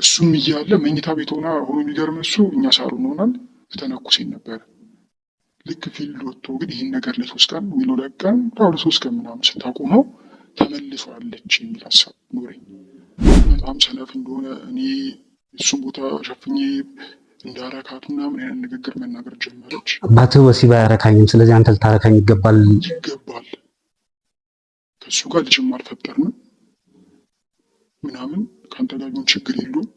እሱም እያለ መኝታ ቤት ሆኖ የሚገርም እሱ እኛ ሳሎን ሆናል ተተነኩሴን ነበረ። ልክ ፊልድ ወጥቶ ግን ይህን ነገር ለ3 ቀን የሚለው 2 ቀን 3 ቀን ምናምን ስታቆመው ተመልሷለች የሚል ሀሳብ ኖረኝ። በጣም ሰነፍ እንደሆነ እኔ እሱን ቦታ ሸፍኜ እንዳረካት ምናምን አይነት ንግግር መናገር ጀመረች። አባትህ ወሲብ አያረካኝም፣ ስለዚህ አንተ ልታረካኝ ይገባል። ከእሱ ጋር ልጅም አልፈጠርንም ምናምን፣ ከአንተ ጋር ቢሆን ችግር የለውም።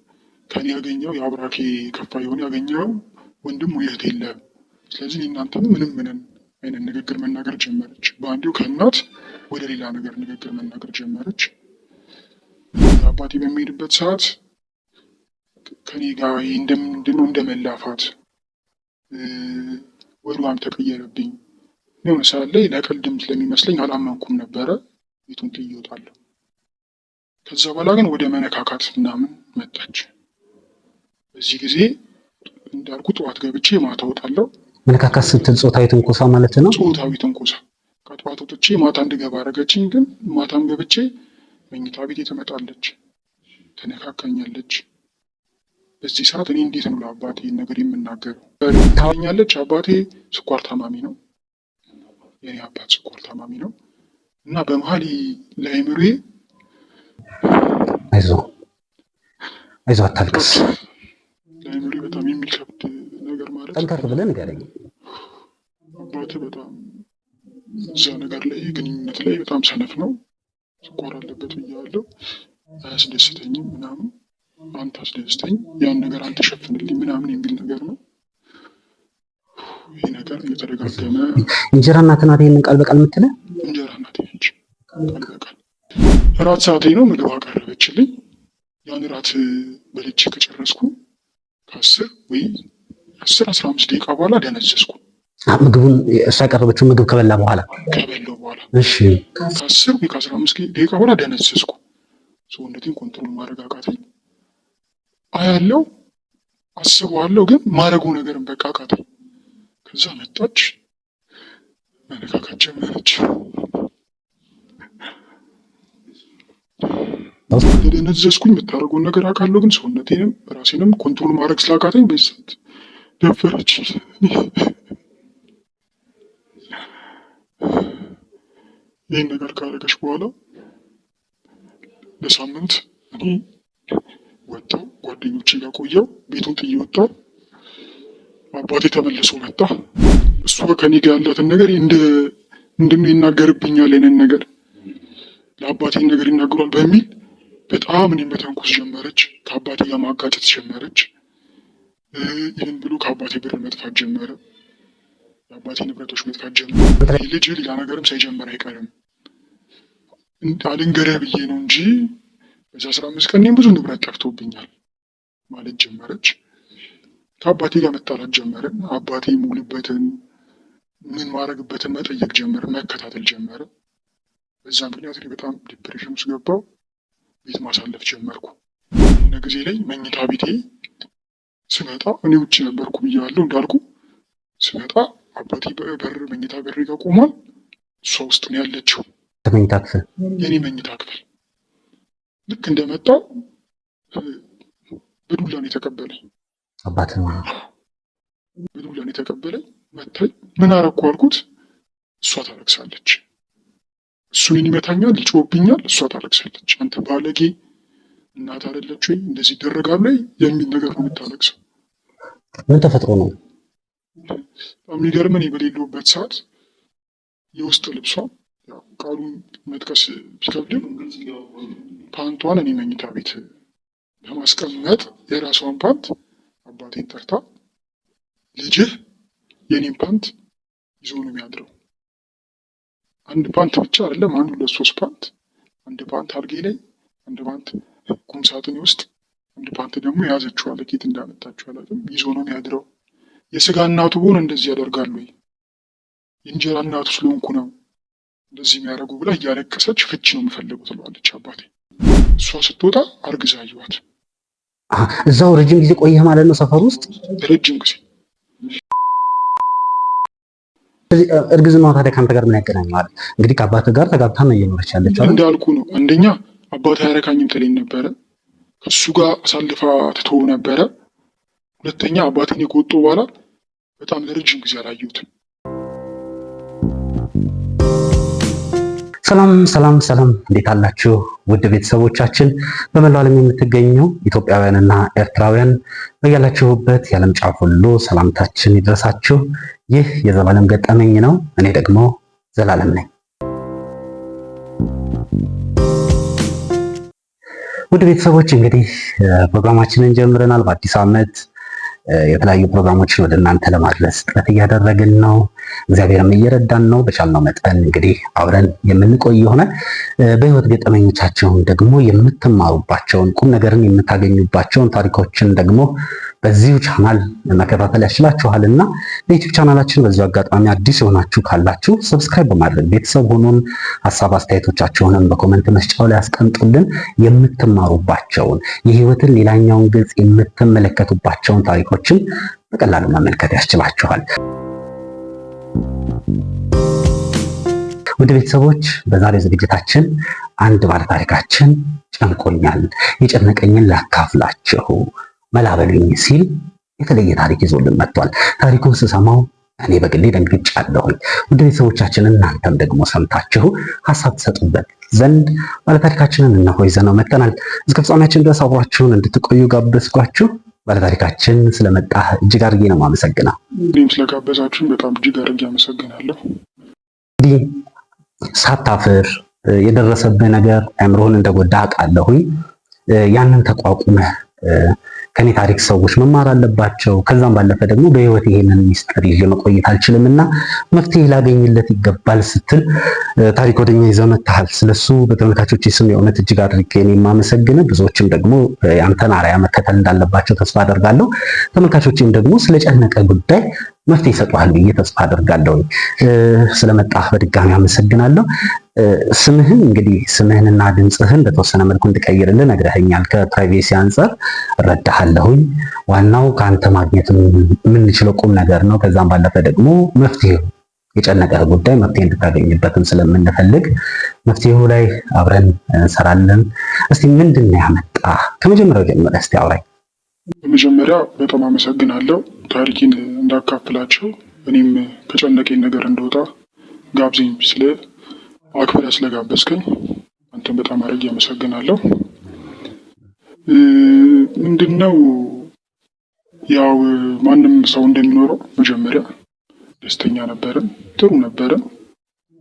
ከኔ ያገኘው የአብራኬ ከፋ የሆነ ያገኘው ወንድም እህት የለም። ስለዚህ እናንተም ምንም አይነት ንግግር መናገር ጀመረች። በአንዴው ከእናት ወደ ሌላ ነገር ንግግር መናገር ጀመረች። አባቴ በሚሄድበት ሰዓት ከኔ ጋር እንደምንድነው እንደመላፋት ወዷም ተቀየረብኝ። የሆነ ሰዓት ላይ ለቀልድም ስለሚመስለኝ አላመንኩም ነበረ። ቤቱን ጥዬ እወጣለሁ። ከዛ በኋላ ግን ወደ መነካካት ምናምን መጣች። በዚህ ጊዜ እንዳልኩ ጠዋት ገብቼ ማታ እወጣለሁ። መነካካት ስትል ጾታዊ ትንኮሳ ማለት ነው? ጾታዊ ትንኮሳ። ከጠዋት ወጥቼ ማታ እንድገባ አደረገችኝ። ግን ማታም ገብቼ መኝታ ቤቴ ትመጣለች፣ ተነካካኛለች። በዚህ ሰዓት እኔ እንዴት ነው ለአባቴ ነገር የምናገረው? ታኛለች። አባቴ ስኳር ታማሚ ነው። የኔ አባት ስኳር ታማሚ ነው እና በመሀል ለአይምሮዬ አይዞህ አታልቅስ፣ ለአይምሮዬ በጣም የሚከብድ ነገር ማለት ጠንከር ብለህ ንገረኝ። አባትህ በጣም እዛ ነገር ላይ ግንኙነት ላይ በጣም ሰነፍ ነው። ስኳር አለበት ብያለሁ። አያስደስተኝም ምናምን፣ አንተ አስደስተኝ፣ ያን ነገር አንተ ሸፍንልኝ ምናምን የሚል ነገር ነው። ይህ ነገር እየተደጋገመ እንጀራ እናትህ ናት ይሄንን ቃል በቃል የምትልህ? እንጀራ እናቴ ነች ቃል በቃል። እራት ሰዓቴ ነው፣ ምግብ አቀረበችልኝ። ያን እራት በልቼ ከጨረስኩ ከ10 ወይ 15 ደቂቃ በኋላ ደነዘዝኩ። ምግቡን እሷ ያቀረበችው ምግብ ከበላሁ በኋላ እሺ፣ ከ10 ወይ ከ15 ደቂቃ በኋላ ደነዘዝኩ። ሰውነቴን ኮንትሮል ማድረግ አቃተኝ። አያለው አስበዋለሁ፣ ግን ማድረጉ ነገርን በቃ አቃተኝ። ከዛ መጣች፣ መነካካት ጀመረች። እንደደነዘዝኩኝ የምታደርገውን ነገር አውቃለሁ፣ ግን ሰውነቴንም ራሴንም ኮንትሮል ማድረግ ስላቃተኝ በሰዓት ደፈረች። ይህን ነገር ካደረገች በኋላ ለሳምንት እኔ ወጣሁ፣ ጓደኞቼ ጋር ቆየሁ። ቤቱን ጥዬ ወጣሁ። አባቴ ተመልሶ መጣ። እሱ ከኔ ጋር ያላትን ነገር ምንድነው ይናገርብኛል፣ አይነት ነገር ለአባቴ ነገር ይናገሯል በሚል በጣም እኔም መተንኮስ ጀመረች። ከአባቴ ጋር ማጋጨት ጀመረች። ይህን ብሎ ከአባቴ ብር መጥፋት ጀመረ። የአባቴ ንብረቶች መጥፋት ጀመረ። ልጅ ሌላ ነገርም ሳይጀምር አይቀርም አልንገረህ ብዬ ነው እንጂ በዛ 15 ቀን ብዙ ንብረት ጠፍቶብኛል ማለት ጀመረች። ከአባቴ ጋር መጣላት ጀመረን። አባቴ ሙሉበትን ምን ማድረግበትን መጠየቅ ጀመረ፣ መከታተል ጀመረ። በዛ ምክንያት በጣም ዲፕሬሽን ውስጥ ገባሁ። ቤት ማሳለፍ ጀመርኩ። የሆነ ጊዜ ላይ መኝታ ቤቴ ስመጣ እኔ ውጭ ነበርኩ ብያለሁ እንዳልኩ። ስመጣ አባቴ መኝታ በሬ ጋር ቆሟል። እሷ ውስጥ ነው ያለችው፣ መኝታ ክፍል፣ የኔ መኝታ ክፍል። ልክ እንደመጣው በዱላ ነው የተቀበለኝ። አባቴ በዱላ ነው የተቀበለኝ። መታኝ። ምን አረኩ አልኩት። እሷ ታለቅሳለች። እሱ እኔን ይመታኛል፣ ይጮህብኛል፣ እሷ ታለቅሳለች። አንተ ባለጌ እናት አይደለች ወይ እንደዚህ ይደረጋል የሚል ነገር ነው የምታለቅሰው። ምን ተፈጥሮ ነው? የሚገርም እኔ በሌለሁበት ሰዓት የውስጥ ልብሷ ቃሉን መጥቀስ ቢከብድም ፓንቷን እኔ መኝታ ቤት በማስቀመጥ የራሷን ፓንት አባቴን ጠርታ ልጅህ የኔን ፓንት ይዞ ነው የሚያድረው። አንድ ፓንት ብቻ አይደለም፣ 1 2 3 ፓንት። አንድ ፓንት አልጌ ላይ፣ አንድ ፓንት ቁምሳጥን ውስጥ፣ አንድ ፓንት ደግሞ የያዘችው አለ። ኬት እንዳመጣችው አላውቅም። ይዞ ነው የሚያድረው። የስጋ እናቱ ሆነ እንደዚህ ያደርጋሉ ወይ? የእንጀራ እናቱ ስለሆንኩ ነው እንደዚህ የሚያደርጉ ብላ እያለቀሰች ፍቺ ነው የምፈልገው ትለዋለች አባቴ። እሷ ስትወጣ አርግዛ አየኋት። እዛው ረጅም ጊዜ ቆየህ ማለት ነው ሰፈር ውስጥ? ረጅም ጊዜ። እርግዝናዋ ታዲያ ከአንተ ጋር ምን ያገናኘዋል? እንግዲህ ከአባትህ ጋር ተጋብታ ነው እየኖረች ያለችው። እንዳልኩ ነው። አንደኛ አባቴ አያረካኝም ትለኝ ነበረ። ከሱ ጋር አሳልፋ ትተው ነበረ። ሁለተኛ አባቴን ከወጡ በኋላ በጣም ለረጅም ጊዜ አላየሁትም። ሰላም ሰላም ሰላም፣ እንዴት አላችሁ ውድ ቤተሰቦቻችን? በመላው ዓለም የምትገኙ ኢትዮጵያውያንና ኤርትራውያን በያላችሁበት የዓለም ጫፍ ሁሉ ሰላምታችን ይድረሳችሁ። ይህ የዘላለም ገጠመኝ ነው። እኔ ደግሞ ዘላለም ነኝ። ውድ ቤተሰቦች እንግዲህ ፕሮግራማችንን ጀምረናል። በአዲስ ዓመት የተለያዩ ፕሮግራሞችን ወደ እናንተ ለማድረስ ጥረት እያደረግን ነው። እግዚአብሔርም እየረዳን ነው። በቻልነው መጠን እንግዲህ አብረን የምንቆይ ይሆናል። በህይወት ገጠመኞቻቸውን ደግሞ የምትማሩባቸውን ቁም ነገርን የምታገኙባቸውን ታሪኮችን ደግሞ በዚሁ ቻናል መከታተል ያስችላችኋል እና ለዩቲዩብ ቻናላችን በዚሁ አጋጣሚ አዲስ የሆናችሁ ካላችሁ ሰብስክራይብ በማድረግ ቤተሰብ ሆኖን ሀሳብ አስተያየቶቻችሁንም በኮመንት መስጫው ላይ ያስቀምጡልን። የምትማሩባቸውን የህይወትን ሌላኛውን ገጽ የምትመለከቱባቸውን ታሪኮችን በቀላሉ መመልከት ያስችላችኋል። ውድ ቤተሰቦች በዛሬው ዝግጅታችን አንድ ባለታሪካችን ጨንቆኛል፣ የጨነቀኝን ላካፍላችሁ መላበሉኝ ሲል የተለየ ታሪክ ይዞልን መጥቷል። ታሪኩን ስሰማው እኔ በግሌ ደንግጫለሁኝ። ውድ ቤተሰቦቻችን እናንተም ደግሞ ሰምታችሁ ሀሳብ ትሰጡበት ዘንድ ባለታሪካችንን እነሆ ይዘነው መጥተናል። እስከ ፍጻሜያችን ድረስ አብራችሁን እንድትቆዩ ጋበዝኳችሁ። ባለታሪካችን ስለመጣህ እጅግ አድርጌ ነው የማመሰግነው። እኔም ስለጋበዛችሁን በጣም እጅግ አድርጌ አመሰግናለሁ። እንግዲህ ሳታፍር የደረሰብህ ነገር አእምሮህን እንደጎዳ አውቃለሁኝ። ያንን ተቋቁመህ ከኔ ታሪክ ሰዎች መማር አለባቸው። ከዛም ባለፈ ደግሞ በህይወት ይሄንን ሚስጥር ይዤ መቆየት አልችልም እና መፍትሄ ላገኝለት ይገባል ስትል ታሪክ ወደኛ ይዘህ መጥተሃል። ስለሱ በተመልካቾች ስም የእውነት እጅግ አድርጌ እኔ የማመሰግንህ፣ ብዙዎችም ደግሞ ያንተን አርአያ መከተል እንዳለባቸው ተስፋ አደርጋለሁ። ተመልካቾችም ደግሞ ስለጨነቀ ጉዳይ መፍትሄ ይሰጡሃል ብዬ ተስፋ አደርጋለሁ። ስለመጣህ በድጋሚ አመሰግናለሁ። ስምህን እንግዲህ ስምህንና ድምፅህን በተወሰነ መልኩ እንድቀይርልህ ነግረኸኛል። ከፕራይቬሲ አንጻር እረዳሃለሁኝ። ዋናው ከአንተ ማግኘት የምንችለው ቁም ነገር ነው። ከዛም ባለፈ ደግሞ መፍትሄው የጨነቀህ ጉዳይ መፍትሄ እንድታገኝበትም ስለምንፈልግ መፍትሄው ላይ አብረን እንሰራለን። እስቲ ምንድን ነው ያመጣህ? ከመጀመሪያው ጀምረህ እስቲ አውራኝ። በመጀመሪያ በጣም አመሰግናለሁ ታሪኬን እንዳካፍላቸው፣ እኔም ከጨነቀኝ ነገር እንደወጣ ጋብዘኝ ስለ አክብረህ ስለጋበዝከኝ አንተም በጣም አድርጌ አመሰግናለሁ። ምንድነው ያው ማንም ሰው እንደሚኖረው መጀመሪያ ደስተኛ ነበረን፣ ጥሩ ነበረን፣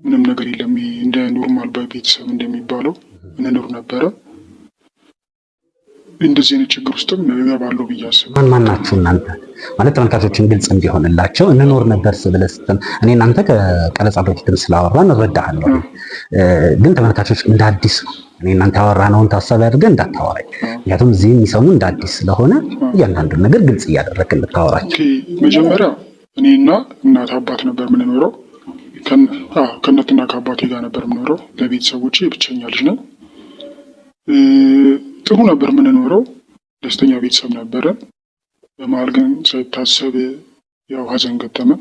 ምንም ነገር የለም። እንደ ኖርማል ቤተሰብ እንደሚባለው እንኖር ነበረ። እንደዚህ አይነት ችግር ውስጥም እገባለሁ ብዬ አስባለሁ። ማን ናችሁ እናንተ? ማለት ተመልካቾችን ግልጽ እንዲሆንላቸው እንኖር ነበር ብለህ ስትል እኔ እናንተ ከቀረጻ በፊትም ስላወራን እረዳሃለሁ። ግን ተመልካቾች እንደ አዲስ እኔ እናንተ ያወራነውን ታሳቢ አድርገህ እንዳታወራኝ፣ ምክንያቱም እዚህ የሚሰሙ እንደ አዲስ ስለሆነ እያንዳንዱን ነገር ግልጽ እያደረግህ እንድታወራቸው። መጀመሪያ እኔና እናት አባት ነበር የምንኖረው። ከእናትና ከአባቴ ጋር ነበር የምኖረው። ለቤተሰቦቼ ብቸኛ ልጅ ነኝ። ጥሩ ነበር የምንኖረው፣ ደስተኛ ቤተሰብ ነበረ። በመሀል ግን ሳይታሰብ ያው ሀዘን ገጠመን።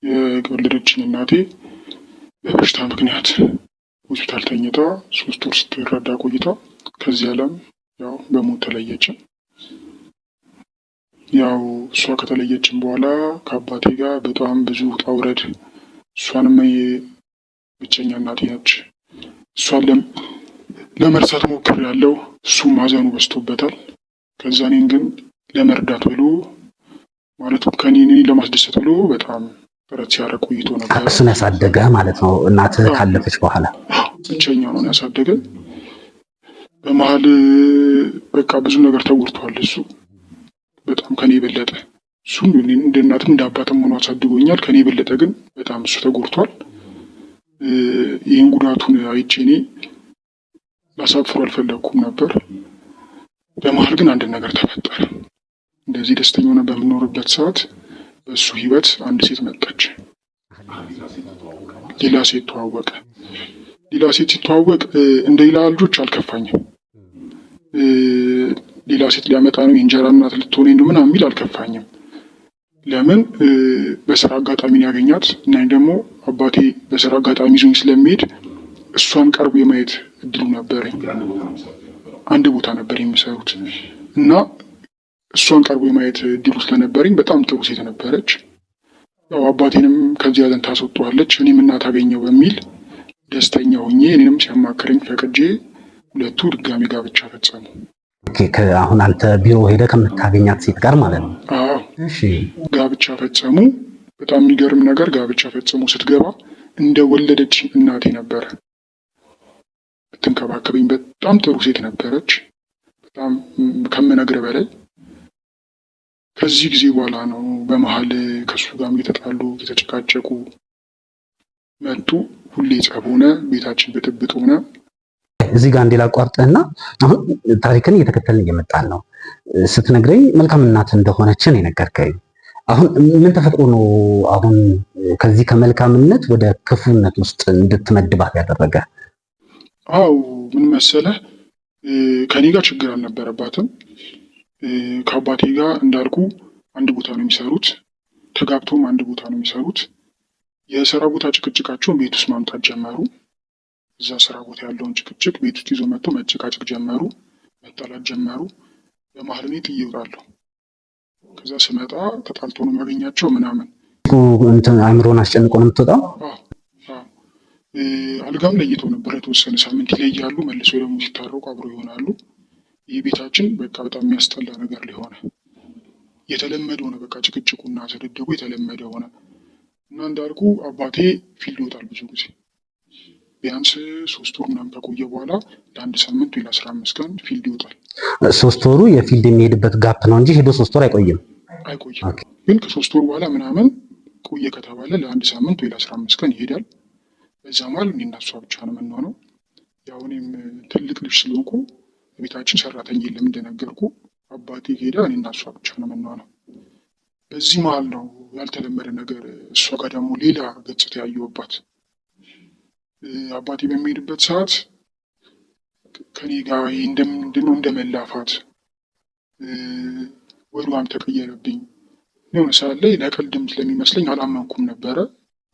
የወለደችኝ እናቴ በበሽታ ምክንያት ሆስፒታል ተኝታ 3 ወር ስትረዳ ቆይታ ከዚህ ዓለም ያው በሞት ተለየችን። ያው እሷ ከተለየችን በኋላ ከአባቴ ጋር በጣም ብዙ ውጣ ውረድ፣ እሷንም ብቸኛ እናቴ ነች። እሷን ለመርሳት ሞክሬያለሁ። እሱም ሀዘኑ በዝቶበታል። ከዛ እኔን ግን ለመርዳት ብሎ ማለትም ከኔ ለማስደሰት ብሎ በጣም ጥረት ሲያደርግ ቆይቶ ነበር። እሱን ያሳደገ ማለት ነው። እናትህ ካለፈች በኋላ ብቸኛ ነው ያሳደገ። በመሀል በቃ ብዙ ነገር ተጎድቷል። እሱ በጣም ከኔ የበለጠ እሱም እንደ እናትም እንደ አባትም ሆኖ አሳድጎኛል። ከኔ የበለጠ ግን በጣም እሱ ተጎድቷል። ይህን ጉዳቱን አይቼ እኔ ላሳፍሮ አልፈለግኩም ነበር። በመሀል ግን አንድ ነገር ተፈጠረ። እንደዚህ ደስተኛ ሆነ በምኖርበት ሰዓት በእሱ ህይወት አንድ ሴት መጣች። ሌላ ሴት ተዋወቀ። ሌላ ሴት ሲተዋወቅ እንደ ሌላ ልጆች አልከፋኝም። ሌላ ሴት ሊያመጣ ነው፣ የእንጀራ እናት ልትሆን ነው ምናምን የሚል አልከፋኝም። ለምን በስራ አጋጣሚ ያገኛት እና ደግሞ አባቴ በስራ አጋጣሚ ይዞኝ ስለሚሄድ እሷን ቀርቦ የማየት እድሉ ነበረኝ። አንድ ቦታ ነበር የሚሰሩት እና እሷን ቀርቦ የማየት እድሉ ስለነበረኝ በጣም ጥሩ ሴት ነበረች። ያው አባቴንም ከዚህ ሐዘን ታስወጣዋለች እኔም እናት አገኘው በሚል ደስተኛ ሆኜ እኔንም ሲያማክረኝ ፈቅጄ ሁለቱ ድጋሚ ጋብቻ ፈጸሙ። አሁን አንተ ቢሮ ሄደህ ከምታገኛት ሴት ጋር ማለት ነው? አዎ። እሺ። ጋብቻ ፈጸሙ። በጣም የሚገርም ነገር ጋብቻ ፈጽሞ ስትገባ እንደ ወለደች እናቴ ነበረ ብትንከባከበኝ። በጣም ጥሩ ሴት ነበረች፣ በጣም ከምነግርህ በላይ። ከዚህ ጊዜ በኋላ ነው በመሀል ከሱ ጋር እየተጣሉ እየተጨቃጨቁ መጡ። ሁሌ ጸብ ሆነ፣ ቤታችን ብጥብጥ ሆነ። እዚህ ጋር እንዴ ላቋርጥህና አሁን ታሪክን እየተከተልን እየመጣን ነው። ስትነግረኝ መልካም እናት እንደሆነችን የነገርከኝ አሁን ምን ተፈጥሮ ነው አሁን ከዚህ ከመልካምነት ወደ ክፉነት ውስጥ እንድትመድባት ያደረገ? አው ምን መሰለህ፣ ከኔ ጋር ችግር አልነበረባትም። ከአባቴ ጋር እንዳልኩ አንድ ቦታ ነው የሚሰሩት፣ ተጋብቶም አንድ ቦታ ነው የሚሰሩት። የስራ ቦታ ጭቅጭቃቸውን ቤት ውስጥ ማምጣት ጀመሩ። እዛ ስራ ቦታ ያለውን ጭቅጭቅ ቤት ውስጥ ይዞ መጥቶ መጨቃጨቅ ጀመሩ፣ መጣላት ጀመሩ። በመሀል እኔ ጥዬ እወጣለሁ። ከዛ ስመጣ ተጣልቶ ነው የማገኛቸው ምናምን። አእምሮን አስጨንቆ ነው የምትወጣው? አልጋም ለይተው ነበር የተወሰነ ሳምንት ይለያሉ፣ መልሶ ደግሞ ሲታረቁ አብሮ ይሆናሉ። ይህ ቤታችን በቃ በጣም የሚያስጠላ ነገር ሊሆነ የተለመደ ሆነ። በቃ ጭቅጭቁና ስድድቡ የተለመደ ሆነ እና እንዳልኩ አባቴ ፊልድ ይወጣል ብዙ ጊዜ ቢያንስ 3 ወር ምናምን ከቆየ በኋላ ለአንድ ሳምንት ወይ ለ15 ቀን ፊልድ ይወጣል። 3 ወሩ የፊልድ የሚሄድበት ጋፕ ነው እንጂ ሄዶ 3 ወር አይቆይም። ግን ከ3 ወር በኋላ ምናምን ቆየ ከተባለ ለአንድ ሳምንት ወይ ለ15 ቀን ይሄዳል። በዛ መሀል እኔና እሷ ብቻ ነው የምንሆነው። ያው እኔም ትልቅ ልጅ ስለሆንኩ ቤታችን ሰራተኛ የለም እንደነገርኩ። አባቴ ሄዳ እኔና እሷ ብቻ ነው የምንሆነው። በዚህ መሀል ነው ያልተለመደ ነገር እሷ ጋር ደግሞ ሌላ ገጽታ ያየሁባት። አባቴ በሚሄድበት ሰዓት ከኔ ጋር እንደምንድነው እንደመላፋት ወዷም ተቀየረብኝ። የሆነ ሰዓት ላይ ለቀልድም ስለሚመስለኝ አላመንኩም ነበረ።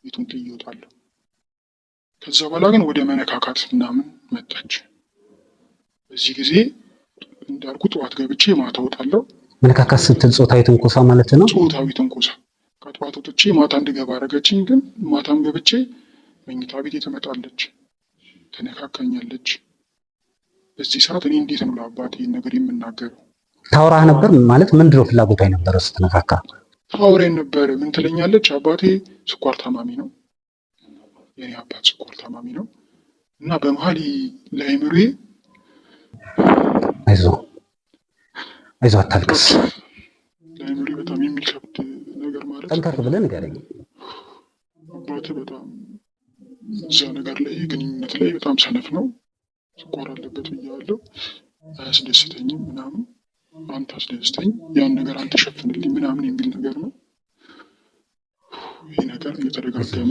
ቤቱን ጥዬ እወጣለሁ። ከዛ በኋላ ግን ወደ መነካካት ምናምን መጣች። በዚህ ጊዜ እንዳልኩ ጠዋት ገብቼ ማታ እወጣለሁ። መነካካት ስትል ጾታዊ ትንኮሳ ማለት ነው? ጾታዊ ትንኮሳ። ከጠዋት ወጥቼ ማታ እንድገባ አደረገችኝ። ግን ማታም ገብቼ መኝታ ቤት ትመጣለች፣ ተነካካኛለች። በዚህ ሰዓት እኔ እንዴት ነው ለአባቴ ነገር የምናገረው? ታወራህ ነበር ማለት ምንድነው ፍላጎቷ የነበረው ስትነካካ? ታወራኝ ነበር። ምን ትለኛለች? አባቴ ስኳር ታማሚ ነው፣ የኔ አባት ስኳር ታማሚ ነው እና በመሀል ለአይምሮዬ አይዞህ አታልቅስ፣ ለአይምሮዬ በጣም የሚከብድ ነገር ማለት ጠንከር ብለህ ንገረኝ። አባቴ በጣም እዛ ነገር ላይ ግንኙነት ላይ በጣም ሰነፍ ነው። ስኳር አለበት ብያለሁ። አያስደስተኝም ምናምን፣ አንተ አስደስተኝ፣ ያን ነገር አንተ ሸፍንልኝ ምናምን የሚል ነገር ነው። ይህ ነገር እየተደጋገመ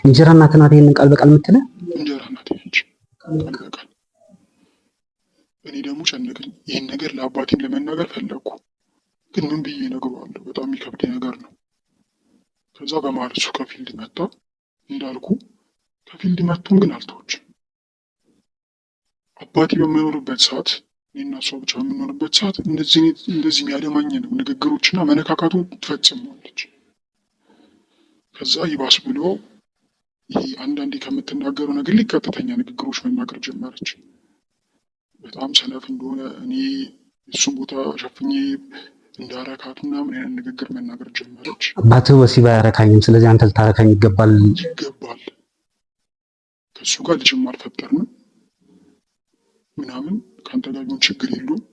እንጀራ እናት ናት ይህንን ቃል በቃል የምትለው? እንጀራ እናት ነች ቃል በቃል። እኔ ደግሞ ጨነቀኝ። ይህን ነገር ለአባቴም ለመናገር ፈለግኩ፣ ግን ምን ብዬ እነግረዋለሁ? በጣም የሚከብድ ነገር ነው። ከዛ በመሀል እሱ ከፊልድ መጣ። እንዳልኩ ከፊልድ መጥቶም ግን አልተወችም። አባቴ በምኖርበት ሰዓት እኔና እሷ ብቻ በምኖርበት ሰዓት እንደዚህ የሚያደማኝ ነው ንግግሮችና መነካካቱን ትፈጽመዋለች። ከዛ ይባስ ብሎ ይሄ አንዳንዴ ከምትናገረው ነገር ላይ ቀጥተኛ ንግግሮች መናገር ጀመረች። በጣም ሰነፍ እንደሆነ እኔ እሱን ቦታ ሸፍኜ እንዳረካት ምናምን አይነት ንግግር መናገር ጀመረች። አባትህ ወሲብ አያረካኝም፣ ስለዚህ አንተ ልታረካኝ ይገባል። ከእሱ ጋር ልጅም አልፈጠርንም ምናምን፣ ከአንተ ጋር ቢሆን ችግር የለውም።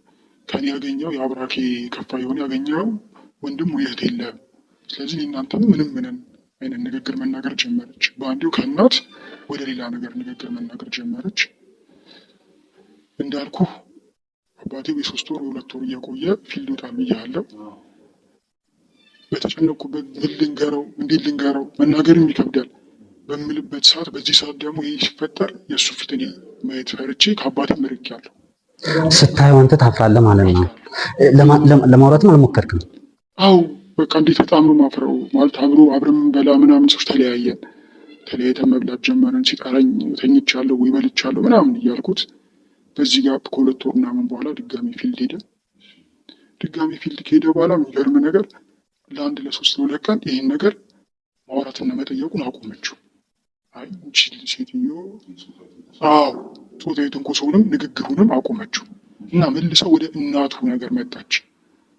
ከኔ ያገኘው የአብራኬ ከፋ የሆነ ያገኘው ወንድም እህት የለም። ስለዚህ እናንተ ምንም አይነት ንግግር መናገር ጀመረች። በአንዴው ከእናት ወደ ሌላ ነገር ንግግር መናገር ጀመረች። እንዳልኩ አባቴ የ3 ወር የ2 ወር እየቆየ ፊልድ ይወጣል ብያለሁ። በተጨነኩበት ምን ልንገረው፣ እንዴት ልንገረው፣ መናገርም ይከብዳል በምልበት ሰዓት፣ በዚህ ሰዓት ደግሞ ይህ ሲፈጠር የእሱ ፊት እኔ ማየት ፈርቼ ከአባቴ ርቄያለሁ። ስታየው አንተ ታፍራለህ ማለት ነው። ለማውራትም አልሞከርክም? አው በቃ እንዴት በጣም ነው ማፍረው ማለት አብረን በላ ምናምን ሰዎች ተለያየን። ተለያይተን መብላት ጀመረን። ሲጠራኝ ተኝቻለሁ ወይ በልቻለሁ ምናምን እያልኩት በዚህ ጋር ከ2 ወር ምናምን በኋላ ድጋሚ ፊልድ ሄደ። ድጋሚ ፊልድ ከሄደ በኋላ የሚገርም ነገር ለ1 ለ3 ለ2 ቀን ይህን ነገር ማውራትና መጠየቁን አቆመችው። አይ እንቺ ሴትዮ ጾታዊ ትንኮሳውንም ንግግሩንም አቆመችው እና መልሰው ወደ እናቱ ነገር መጣች።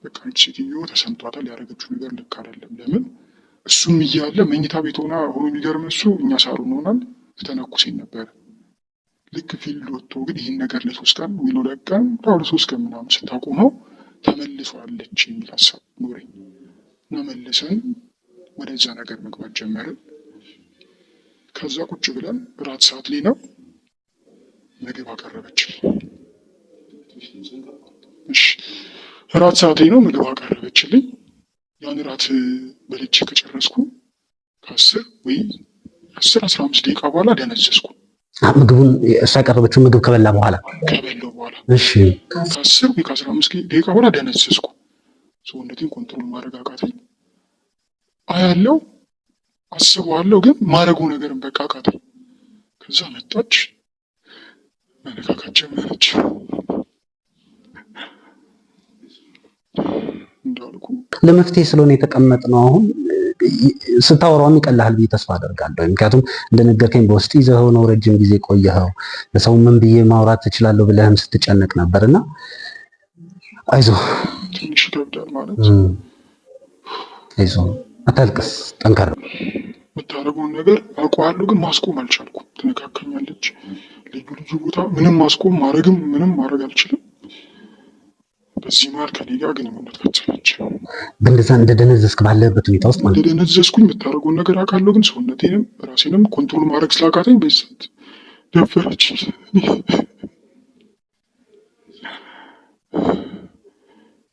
በቃ አንቺ ሴትዮ ተሰምቷታል፣ ያደረገችው ነገር ልክ አይደለም። ለምን እሱም እያለ መኝታ ቤት ሆኖ የሚገርም እሱ እኛ ሳሎን ሆናል ስተነኩሴን ነበረ። ልክ ፊልድ ወጥቶ ግን ይህን ነገር ለ3 ቀን ወይ ለ2 ቀን ለ3 ቀን ምናምን ስታቆመው ተመልሷለች የሚል ሀሳብ ኖረኝ እና መልሰን ወደዛ ነገር መግባት ጀመርን። ከዛ ቁጭ ብለን እራት ሰዓት ላይ ነው ምግብ አቀረበችልኝ። እራት ሰዓት ላይ ነው ምግብ አቀረበችልኝ። ያን እራት በልቼ ከጨረስኩ ከ10 ወይ 10-15 ደቂቃ በኋላ ደነዘዝኩ። ምግቡን እሷ ያቀረበችው ምግብ ከበላው በኋላ እሺ፣ ከ10 ወይ ከ15 ደቂቃ በኋላ ደነዘዝኩ። ሰውነቴን ኮንትሮል ማድረግ አቃተኝ። አያለው አስበዋለሁ፣ ግን ማድረጉ ነገርን በቃ አቃተኝ። ከዛ መጣች፣ መነካካት ጀመረች። እንዳልኩ ለመፍትሄ ስለሆነ የተቀመጥነው አሁን ስታወራውም ይቀልሃል ብዬ ተስፋ አደርጋለሁ። ምክንያቱም እንደነገርከኝ በውስጥ ይዘኸው ነው ረጅም ጊዜ ቆየኸው። ለሰው ምን ብዬ ማውራት እችላለሁ ብለህም ስትጨነቅ ነበርና አይዞህ፣ ትንሽ ይከብዳል ማለት አይዞህ፣ አታልቅስ፣ ጠንካራ የምታደርገውን ነገር አውቀዋለሁ፣ ግን ማስቆም አልቻልኩም። ትነካከኛለች ልዩ ልዩ ቦታ፣ ምንም ማስቆም ማድረግም ምንም ማድረግ አልችልም። በዚህ መሀል ከኔ ጋር ግንኙነት ፈጸመች። በእንደዛ እንደደነዘዝክ ባለበት ሁኔታ ውስጥ ማለት እንደደነዘዝኩኝ የምታደርገውን ነገር አውቃለሁ፣ ግን ሰውነቴንም ራሴንም ኮንትሮል ማድረግ ስላቃተኝ በዚህ ሰዓት ደፈረች።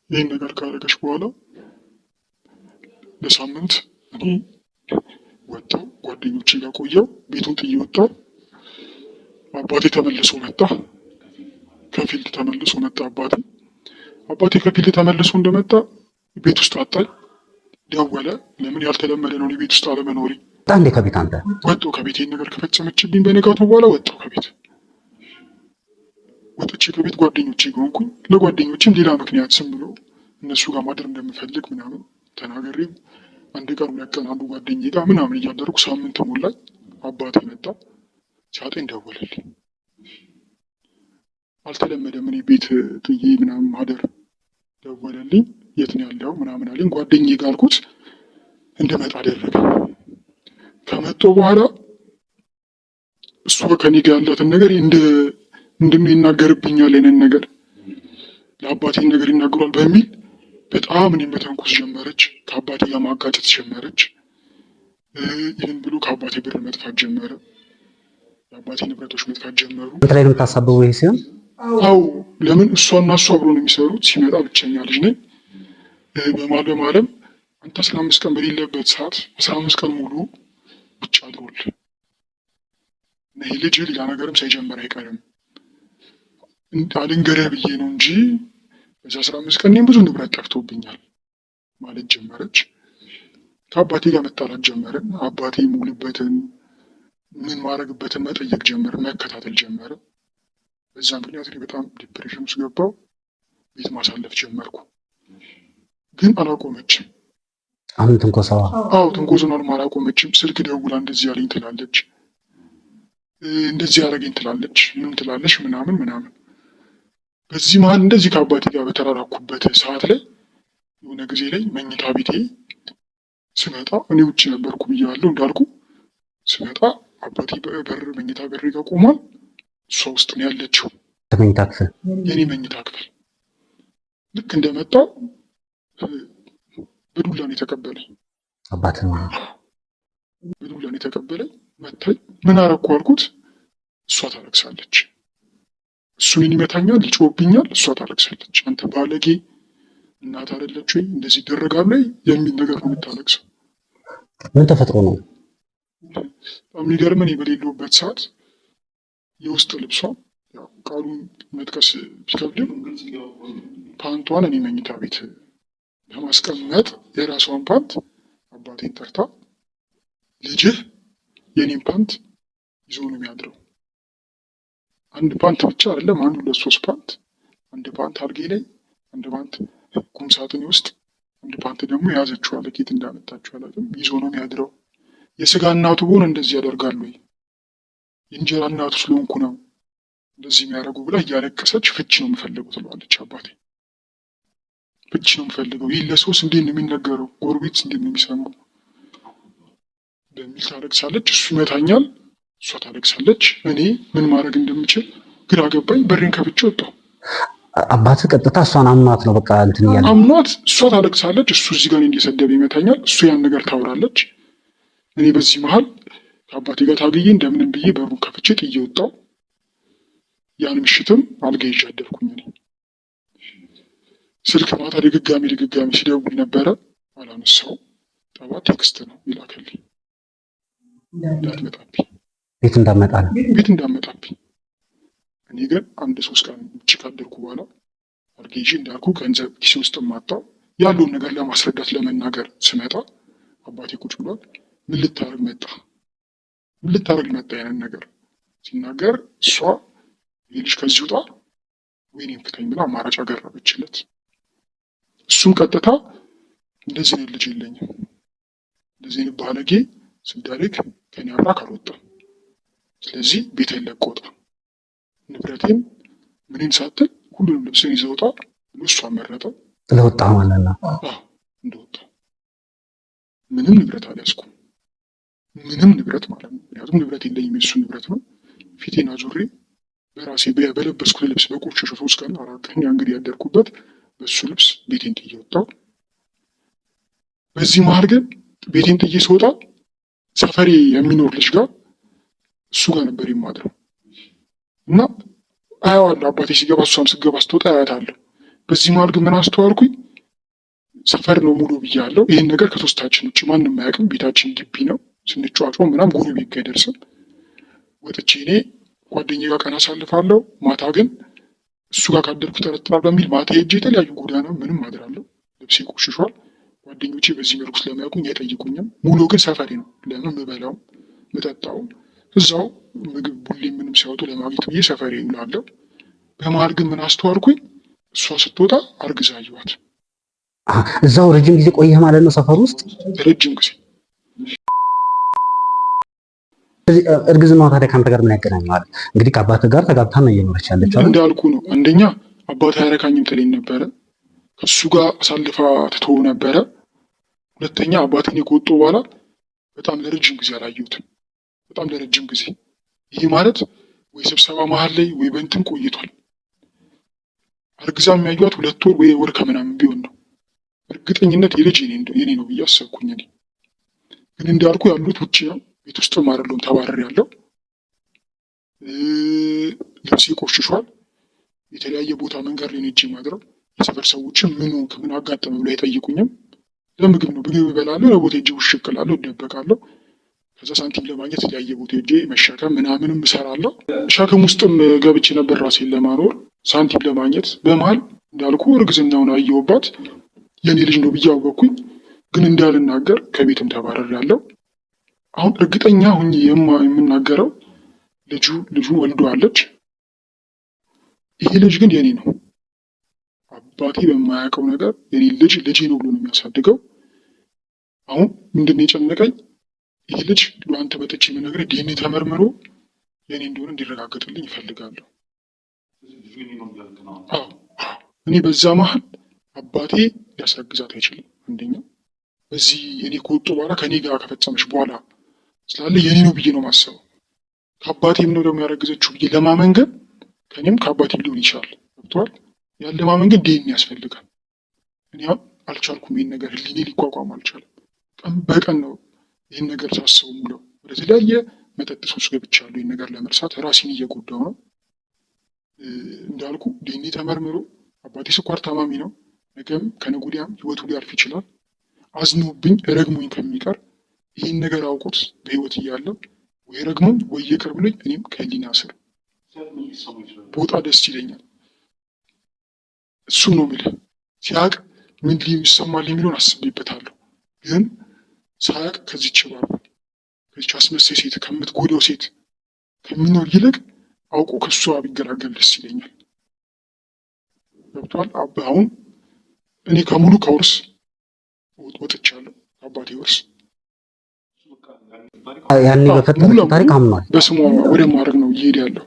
ይህን ነገር ካደረገች በኋላ ለሳምንት እኔ ወጣሁ፣ ጓደኞቼ ጋር ቆየሁ፣ ቤቱን ጥዬ ወጣሁ። አባቴ ተመልሶ መጣ፣ ከፊልድ ተመልሶ መጣ አባቴ። ከፊልድ ተመልሶ እንደመጣ ቤት ውስጥ አጣኝ። ደወለ። ለምን ያልተለመደ ነው ቤት ውስጥ አለመኖሪ። አንዴ ከቤት አንተ ወጣሁ። ከቤት ይህን ነገር ከፈጸመችብኝ በነጋቱ በኋላ ወጣሁ ከቤት። ወጥቼ ከቤት ጓደኞቼ ጋር ሆንኩኝ። ለጓደኞቼም ሌላ ምክንያት ስም ብሎ እነሱ ጋር ማደር እንደምፈልግ ምናምን ተናገሬ 1 ቀን 2 ቀን አንዱ ጓደኛዬ ጋር ምናምን እያደረኩ ሳምንት ሞላኝ። አባቴ መጣ፣ ሲያጠኝ ደወለልኝ። አልተለመደም እኔ ቤት ጥዬ ምናምን ማደር። ደወለልኝ፣ የት ነው ያለው ምናምን አለኝ። ጓደኛዬ ጋር አልኩት፣ እንድመጣ አደረገ። ከመጣሁ በኋላ እሱ ከኔ ጋር ያላትን ነገር ምንድነው ይናገርብኛል፣ አይነት ነገር ለአባቴ ነገር ይናገሯል በሚል በጣም እኔም በተንኮስ ጀመረች። ከአባቴ ጋር ማጋጨት ጀመረች። ይህን ብሎ ከአባቴ ብር መጥፋት ጀመረ። የአባቴ ንብረቶች መጥፋት ጀመሩ። ላይ ነው የምታሳበው ይሄ ሲሆን? አዎ፣ ለምን እሷና እሱ አብሮ ነው የሚሰሩት። ሲመጣ ብቸኛ ልጅ ነኝ። በማለም አንተ 15 ቀን በሌለበት ሰዓት 15 ቀን ሙሉ ብቻ አድሮል። ይህ ልጅ ሌላ ነገርም ሳይጀምር አይቀርም አልንገርህ ብዬ ነው እንጂ በዛ 15 ቀን እኔም ብዙ ንብረት ጠፍቶብኛል ማለት ጀመረች። ከአባቴ ጋር መጣላት ጀመርን። አባቴ ሙሉበትን ምን ማድረግበትን መጠየቅ ጀመረ፣ መከታተል ጀመረ። በዛ ምክንያት እኔ በጣም ዲፕሬሽን ውስጥ ገባሁ። ቤት ማሳለፍ ጀመርኩ፣ ግን አላቆመችም። አሁን ትንኮሳዋ? አዎ ትንኮሳውን አላቆመችም። ስልክ ደውላ እንደዚህ ያለኝ ትላለች፣ እንደዚህ ያደረገኝ ትላለች፣ ምን ትላለች ምናምን ምናምን። በዚህ መሀል እንደዚህ ከአባቴ ጋር በተራራኩበት ሰዓት ላይ የሆነ ጊዜ ላይ መኝታ ቤቴ ስመጣ እኔ ውጭ ነበርኩ ብያለሁ እንዳልኩ። ስመጣ አባቴ መኝታ በር ጋር ቆሟል። እሷ ውስጥ ነው ያለችው፣ መኝታ ክፍል፣ የኔ መኝታ ክፍል። ልክ እንደመጣ በዱላ ነው የተቀበለኝ። አባቴ በዱላ ነው የተቀበለኝ። መታኝ። ምን አረኩ አልኩት። እሷ ታለቅሳለች። እሱ እኔን ይመታኛል፣ ይጮህብኛል፣ እሷ ታለቅሳለች። አንተ ባለጌ እናት አይደለች ወይ እንደዚህ ይደረጋል ላይ የሚል ነገር ነው የምታለቅሰው። ምን ተፈጥሮ ነው? የሚገርም እኔ በሌለሁበት ሰዓት የውስጥ ልብሷ ቃሉን መጥቀስ ቢከብድም ፓንቷን እኔ መኝታ ቤት በማስቀመጥ የራሷን ፓንት አባቴን ጠርታ ልጅህ የኔን ፓንት ይዞ ነው የሚያድረው። አንድ ፓንት ብቻ አይደለም፣ አንድ ሁለት ሶስት ፓንት፣ አንድ ፓንት አልጌ ላይ፣ አንድ ፓንት ቁም ሳጥኔ ውስጥ፣ አንድ ፓንት ደግሞ የያዘችዋለ ኬት እንዳመጣችው አላውቅም፣ ይዞ ነው የሚያድረው። የስጋ እናቱ ብሆን እንደዚህ ያደርጋሉ? የእንጀራ እናቱ ስለሆንኩ ነው እንደዚህ የሚያደርጉ ብላ እያለቀሰች ፍች ነው የምፈልገው ትለዋለች። አባቴ ፍች ነው የምፈልገው፣ ይህ ለሰውስ እንዴት ነው የሚነገረው? ጎረቤት እንዴት ነው የሚሰማው? በሚል ታለቅሳለች። እሱ ይመታኛል፣ እሷ ታለቅሳለች። እኔ ምን ማድረግ እንደምችል ግራ ገባኝ። በሬን ከፍቼ ወጣሁ። አባት ቀጥታ እሷን አምኗት ነው በቃ እንትን እያለ አምኗት፣ እሷ ታለቅሳለች፣ እሱ እዚህ ጋር እንዲሰደብ ይመታኛል፣ እሱ ያን ነገር ታወራለች። እኔ በዚህ መሀል ከአባቴ ጋር ታግዬ እንደምንም ብዬ በሩን ከፍቼ ጥዬ ወጣሁ። ያን ምሽትም አልጋ ይዤ አደርኩኝ። እኔ ስልክ ማታ ድግጋሚ ሲደውል ነበረ፣ አላነሳውም። ጠዋት ቴክስት ነው ይላከልኝ እንዳትመጣብኝ፣ ቤት እንዳመጣብኝ። እኔ ግን አንድ 3 ቀን ውጭ ካደርኩ በኋላ አልጋ ይዤ እንዳልኩ ገንዘብ ኪሴ ውስጥ ማጣው ያለውን ነገር ለማስረዳት ለመናገር ስመጣ አባቴ ቁጭ ብሏል። ምን ልታረግ መጣ ያንን ነገር ሲናገር እሷ ይህ ልጅ ከዚህ ውጣ ወይኔም ፍታኝ ብላ አማራጭ አቀረበችለት። እሱም ቀጥታ እንደዚህ አይነት ልጅ የለኝም፣ እንደዚህ አይነት ባለጌ ስዳሪክ ከኔ አብራክ አልወጣም፣ ስለዚህ ቤቴን ለቆ ውጣ፣ ንብረቴን ምንም ሳትል ሁሉንም ልብስን ይዘህ ውጣ ብሎ እሷ መረጠ። ስለወጣ ማለት ነው። እንደወጣ ምንም ንብረት አልያዝኩም፣ ምንም ንብረት ማለት ነው። ምክንያቱም ንብረት የለኝም፣ የሱ ንብረት ነው። ፊቴን አዙሬ በራሴ በለበስኩት ልብስ በቆሸሸ 3 ቀን 4 ቀን እንግዲህ ያደርኩበት በሱ ልብስ ቤቴን ጥዬ ወጣሁ። በዚህ መሀል ግን ቤቴን ጥዬ ስወጣ ሰፈሬ የሚኖር ልጅ ጋር እሱ ጋር ነበር የማድረው እና አየዋለሁ። አባቴ ሲገባ እሷም ስገባ ስትወጣ አያታለሁ። በዚህ መሀል ግን ምን አስተዋልኩኝ? ሰፈር ነው ሙሉ ብያለሁ። ይህን ነገር ከሶስታችን ውጭ ማንም አያውቅም። ቤታችን ግቢ ነው። ስንጫጫ ምናምን ጎረቤት ጋር አይደርስም። ወጥቼ እኔ ጓደኛዬ ጋር ቀን አሳልፋለሁ። ማታ ግን እሱ ጋር ካደርኩ ጠረጥራል በሚል ማታ ሄጄ የተለያዩ ጎዳና ምንም አድራለሁ። ልብሴ ቆሽሿል። ጓደኞቼ በዚህ መልኩ ስለሚያውቁኝ አይጠይቁኝም። ሙሉ ግን ሰፈሬ ነው። ለምን ምበላውም ምጠጣውም እዛው ምግብ ቡሌ ምንም ሲያወጡ ለማግኘት ብዬ ሰፈሬ ይውላለሁ። በመሀል ግን ምን አስተዋልኩኝ? እሷ ስትወጣ አርግዛ አየኋት። እዛው ረጅም ጊዜ ቆየህ ማለት ነው ሰፈር ውስጥ? ረጅም ጊዜ። እርግዝናዋ ታዲያ ከአንተ ጋር ምን ያገናኘዋል? እንግዲህ ከአባትህ ጋር ተጋብታ ነው እየኖረች ያለችው። እንዳልኩ ነው። አንደኛ አባትህ አያረካኝም ትለኝ ነበረ። ከሱ ጋር አሳልፋ ትተው ነበረ። ሁለተኛ አባቴን ከወጡ በኋላ በጣም ለረጅም ጊዜ አላየሁትም። በጣም ለረጅም ጊዜ። ይህ ማለት ወይ ስብሰባ መሀል ላይ ወይ በእንትን ቆይቷል። አርግዛ የሚያዩት 2 ወር ወይ ወር ከምናምን ቢሆን ነው። እርግጠኝነት የልጅ የኔ ነው ብዬ አሰብኩኝ። እኔ ግን እንዳልኩ ያሉት ውጭ ነው። ቤት ውስጥም አይደለሁም፣ ተባረር ያለው ልብሴ ቆሽሿል። የተለያየ ቦታ መንገድ ላይ ነጅ ማድረው። የሰፈር ሰዎችም ምን አጋጠመ ብሎ አይጠይቁኝም። ለምግብ ነው፣ ምግብ እበላለሁ፣ ለቦታ ሄጄ ውሽቅላለሁ፣ እደበቃለሁ። ከዛ ሳንቲም ለማግኘት የተለያየ ቦታ ሄጄ መሸከም ምናምንም እሰራለሁ። ሸክም ውስጥም ገብቼ ነበር ራሴን ለማኖር ሳንቲም ለማግኘት። በመሀል እንዳልኩ እርግዝናውን አየሁባት። የኔ ልጅ ነው ብዬ አወቅኩኝ። ግን እንዳልናገር ከቤትም ተባረር ያለው። አሁን እርግጠኛ ሁኜ የምናገረው ልጁን ወልደዋለች። ይሄ ልጅ ግን የኔ ነው። አባቴ በማያውቀው ነገር የኔ ልጄ ነው ብሎ ነው የሚያሳድገው። አሁን ምንድን ነው የጨነቀኝ? ይህ ልጅ ለአንተ መጥቼ የምነግርህ ዲኤንኤ ተመርምሮ የኔ እንደሆነ እንዲረጋገጥልኝ ይፈልጋለሁ። እኔ በዛ መሀል አባቴ ሊያስረግዛት አይችልም። አንደኛ በዚህ እኔ ከወጡ በኋላ ከኔ ጋር ከፈጸመች በኋላ ስላለ የኔ ነው ብዬ ነው ማሰበው። ከአባቴም ነው ደግሞ ያረገዘችው ብዬ ለማመን ግን ከኔም ከአባቴም ሊሆን ይችላል። ገብቶሃል? ያን ለማመን ግን ዲኤንኤ ያስፈልጋል። እኔ አልቻልኩም። ይህን ነገር ህሊኔ ሊቋቋም አልቻለም። ቀን በቀን ነው ይህን ነገር ሳስበው ሙለው ወደ ተለያየ መጠጥ ሱስ ገብቻለሁ። ይህን ነገር ለመርሳት ራሴን እየጎዳው ነው። እንዳልኩ ዲኤንኤ ተመርምሮ አባቴ ስኳር ታማሚ ነው። ነገም ከነገ ወዲያም ህይወቱ ሊያልፍ ይችላል። አዝኖብኝ ረግሞኝ ከሚቀር ይህን ነገር አውቆት በህይወት እያለ ወይ ረግሞኝ ወይ ይቅር ብሎኝ እኔም ከህሊና ስር ቦታ ደስ ይለኛል። እሱም ነው የምልህ። ሲያቅ ምን ይሰማል የሚለውን አስቤበታለሁ። ግን ሳያቅ ከዚች ከዚች አስመሳይ ሴት ከምትጎዳው ሴት ከሚኖር ይልቅ አውቆ ከሷ ቢገላገል ደስ ይለኛል። ገብቷል? አሁን እኔ ከሙሉ ከውርስ ወጥቻለሁ። አባቴ ውርስ ያኔ በፈጠረችው ታሪክ አምኗል። በስሟ ወደ ማድረግ ነው እየሄደ ያለው።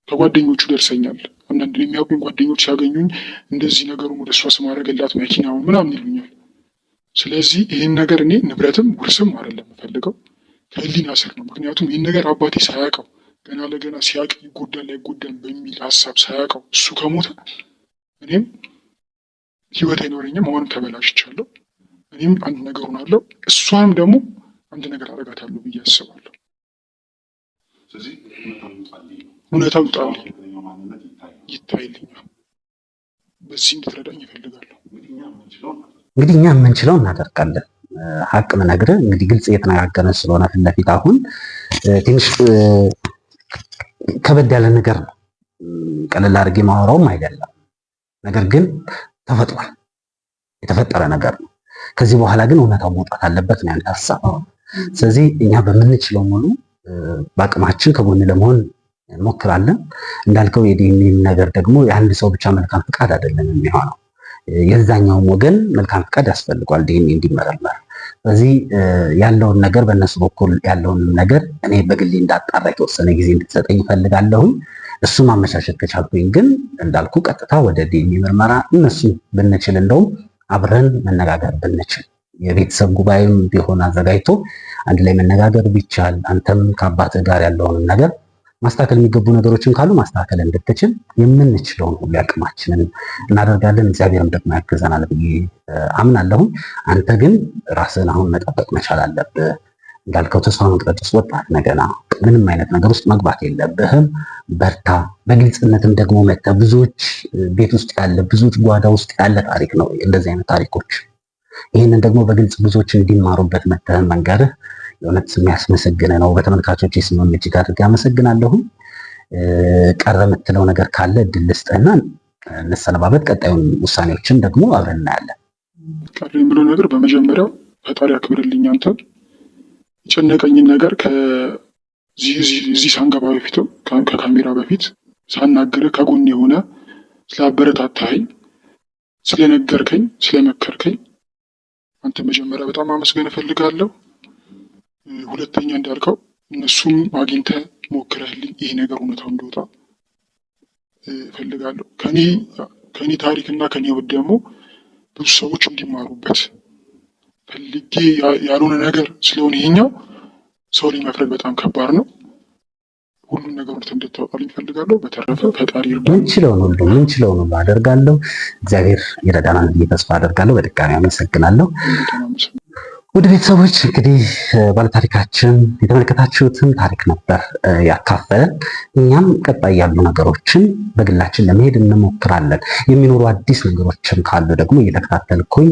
ከጓደኞቹ ደርሰኛል። አንዳንድ የሚያውቁኝ ጓደኞች ሲያገኙኝ እንደዚህ ነገሩን ወደ እሷ ስም አደረገላት መኪናውን ምናምን ይሉኛል። ስለዚህ ይህን ነገር እኔ ንብረትም ውርስም አይደለም የምፈልገው ከህሊና ስር ነው። ምክንያቱም ይህን ነገር አባቴ ሳያውቀው ገና ለገና ሲያውቅ ይጎዳል አይጎዳም በሚል ሀሳብ ሳያውቀው እሱ ከሞተ እኔም ህይወት አይኖረኝም። አሁንም ተበላሽቻለሁ። እኔም አንድ ነገር ሆናለሁ፣ እሷንም ደግሞ አንድ ነገር አደርጋታለሁ ብዬ አስባለሁ። እውነታው ይውጣልኝ፣ ይታይልኛል። በዚህ እንድትረዳኝ ይፈልጋለሁ። እንግዲህ እኛ የምንችለው እናደርጋለን። ሀቅ ምነግርህ እንግዲህ ግልጽ እየተነጋገረን ስለሆነ ፊት ለፊት አሁን ትንሽ ከበድ ያለ ነገር ነው። ቀለል አድርጌ ማወራውም አይደለም። ነገር ግን ተፈጥሯል፣ የተፈጠረ ነገር ነው። ከዚህ በኋላ ግን እውነታው መውጣት አለበት ነው ያንተ ሀሳብ። ስለዚህ እኛ በምንችለው ሙሉ በአቅማችን ከጎን ለመሆን እንሞክራለን። እንዳልከው የዲኤንኤ ነገር ደግሞ የአንድ ሰው ብቻ መልካም ፍቃድ አይደለም የሚሆነው፣ የዛኛውም ወገን መልካም ፍቃድ ያስፈልጓል ዲኤንኤ እንዲመረመር። ስለዚህ ያለውን ነገር በእነሱ በኩል ያለውን ነገር እኔ በግሌ እንዳጣራ የተወሰነ ጊዜ እንድትሰጠኝ እፈልጋለሁኝ። እሱ ማመቻቸት ከቻልኩኝ ግን እንዳልኩ ቀጥታ ወደ ዲኤንኤ ምርመራ እነሱ ብንችል እንደውም አብረን መነጋገር ብንችል የቤተሰብ ጉባኤም ቢሆን አዘጋጅቶ አንድ ላይ መነጋገር ቢቻል አንተም ከአባትህ ጋር ያለውን ነገር ማስተካከል የሚገቡ ነገሮችን ካሉ ማስተካከል እንድትችል የምንችለውን ሁሉ አቅማችንን እናደርጋለን። እግዚአብሔርም ደግሞ ያግዘናል ብዬ አምናለሁ። አንተ ግን ራስህን አሁን መጠበቅ መቻል አለብህ። እንዳልከው ተስፋ መቅረት ውስጥ ወጣት ነገና ምንም አይነት ነገር ውስጥ መግባት የለብህም። በርታ። በግልጽነትም ደግሞ መተህ ብዙዎች ቤት ውስጥ ያለ ብዙዎች ጓዳ ውስጥ ያለ ታሪክ ነው እንደዚህ አይነት ታሪኮች። ይህንን ደግሞ በግልጽ ብዙዎች እንዲማሩበት መተህ መንገርህ የእውነት የሚያስመሰግን ነው። በተመልካቾች ስምም እጅግ አድርጌ አመሰግናለሁ። ቀረ የምትለው ነገር ካለ እድል ልስጥህና እንሰነባበት። ቀጣዩን ውሳኔዎችን ደግሞ አብረን እናያለን። ቀረ የምለው ነገር በመጀመሪያው ፈጣሪ አክብርልኝ። አንተ የጨነቀኝን ነገር እዚህ ሳንገባ በፊትም ከካሜራ በፊት ሳናግርህ ከጎን የሆነ ስላበረታታኸኝ፣ ስለነገርከኝ፣ ስለመከርከኝ አንተ መጀመሪያ በጣም አመስገን እፈልጋለሁ። ሁለተኛ እንዳልከው እነሱም አግኝተህ ሞክረህልኝ ይሄ ነገር እውነታው እንዲወጣ እፈልጋለሁ። ከኔ ታሪክና ከኔ ህይወት ደግሞ ብዙ ሰዎች እንዲማሩበት ፈልጌ ያልሆነ ነገር ስለሆነ ይሄኛው ሰው ላይ መፍረድ በጣም ከባድ ነው። ሁሉን ነገር ወደ እንድታወጣልኝ እፈልጋለሁ። በተረፈ ፈጣሪ ይርዳል። ምንችለውን ሁሉ አደርጋለሁ። እግዚአብሔር ይረዳናል ብዬ ተስፋ አደርጋለሁ። በድጋሚ አመሰግናለሁ። ወደ ቤተሰቦች እንግዲህ ባለታሪካችን የተመለከታችሁትን ታሪክ ነበር ያካፈለን። እኛም ቀጣይ ያሉ ነገሮችን በግላችን ለመሄድ እንሞክራለን። የሚኖሩ አዲስ ነገሮችም ካሉ ደግሞ እየተከታተልኩኝ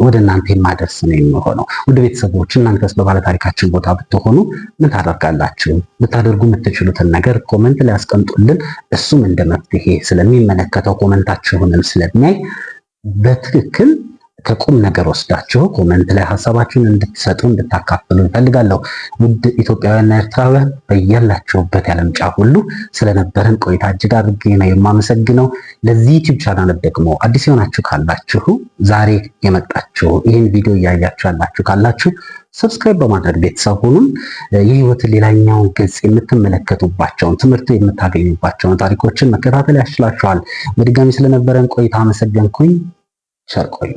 ወደ እናንተ የማደርስ ነው የሚሆነው። ወደ ቤተሰቦች እናንተስ በባለታሪካችን ቦታ ብትሆኑ ምን ታደርጋላችሁ? ልታደርጉ የምትችሉትን ነገር ኮመንት ላይ ያስቀምጡልን። እሱም እንደ መፍትሄ ስለሚመለከተው ኮመንታችሁንም ስለሚያይ በትክክል ከቁም ነገር ወስዳችሁ ኮመንት ላይ ሀሳባችሁን እንድትሰጡ እንድታካፍሉ እንፈልጋለሁ። ውድ ኢትዮጵያውያንና ኤርትራውያን በያላችሁበት የዓለም ጫፍ ሁሉ ስለነበረን ቆይታ እጅግ አድርጌ ነው የማመሰግነው። ለዚህ ዩቲዩብ ቻናል ደግሞ አዲስ የሆናችሁ ካላችሁ፣ ዛሬ የመጣችሁ ይህን ቪዲዮ እያያችሁ ያላችሁ ካላችሁ ሰብስክራይብ በማድረግ ቤተሰብ ሁኑን። የህይወትን ሌላኛውን ገጽ የምትመለከቱባቸውን ትምህርት የምታገኙባቸውን ታሪኮችን መከታተል ያስችላችኋል። በድጋሚ ስለነበረን ቆይታ አመሰገንኩኝ። ቸር ቆዩ።